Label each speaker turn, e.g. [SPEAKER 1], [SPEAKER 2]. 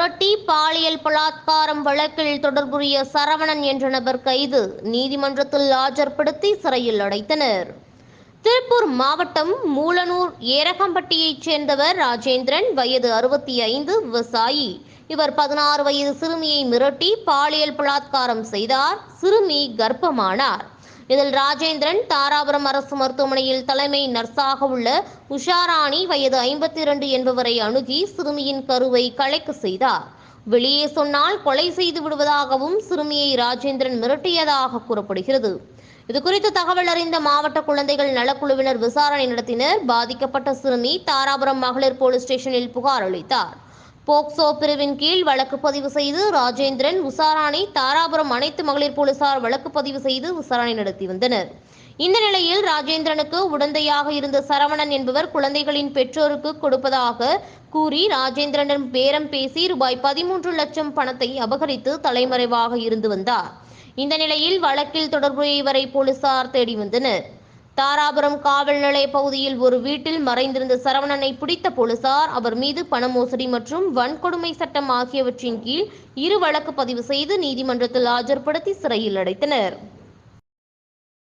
[SPEAKER 1] மிரட்டி பாலியல் பலாத்காரம் வழக்கில் தொடர்புடைய சரவணன் என்ற நபர் கைது, நீதிமன்றத்தில் ஆஜர்படுத்தி சிறையில் அடைத்தனர். திருப்பூர் மாவட்டம் மூலனூர் ஏரகம்பட்டியைச் சேர்ந்தவர் ராஜேந்திரன், வயது 65, விவசாயி. இவர் 16 வயது சிறுமியை மிரட்டி பாலியல் பலாத்காரம் செய்தார். சிறுமி கர்ப்பமானார். இதில் ராஜேந்திரன் தாராபுரம் அரசு மருத்துவமனையில் தலைமை நர்ஸாக உள்ள உஷாராணி, வயது 52 என்பவரை அணுகி சிறுமியின் கருவை கலைக்க செய்தார். வெளியே சொன்னால் கொலை செய்து விடுவதாகவும் சிறுமியை ராஜேந்திரன் மிரட்டியதாக கூறப்படுகிறது. இதுகுறித்து தகவல் அறிந்த மாவட்ட குழந்தைகள் நலக்குழுவினர் விசாரணை நடத்தினர். பாதிக்கப்பட்ட சிறுமி தாராபுரம் மகளிர் போலீஸ் ஸ்டேஷனில் புகார் அளித்தார். போக்சோ பிரிவின் கீழ் வழக்கு பதிவு செய்து ராஜேந்திரன், உஷாராணி, தாராபுரம் அனைத்து மகளிர் போலீசார் வழக்கு பதிவு செய்து விசாரணை நடத்தி வந்தனர். இந்த நிலையில் ராஜேந்திரனுக்கு உடந்தையாக இருந்த சரவணன் என்பவர் குழந்தைகளின் பெற்றோருக்கு கொடுப்பதாக கூறி ராஜேந்திரனிடம் பேரம் பேசி ரூபாய் 13 லட்சம் பணத்தை அபகரித்து தலைமறைவாக இருந்து வந்தார். இந்த நிலையில் வழக்கில் தொடர்புடைய இவரை போலீசார் தேடி வந்தனர். தாராபுரம் காவல் நிலைய பகுதியில் ஒரு வீட்டில் மறைந்திருந்த சரவணனை பிடித்த போலீசார் அவர் மீது பண மோசடி மற்றும் வன்கொடுமை சட்டம் ஆகியவற்றின் கீழ் 2 வழக்கு பதிவு செய்து நீதிமன்றத்தில் ஆஜர்படுத்தி சிறையில் அடைத்தனர்.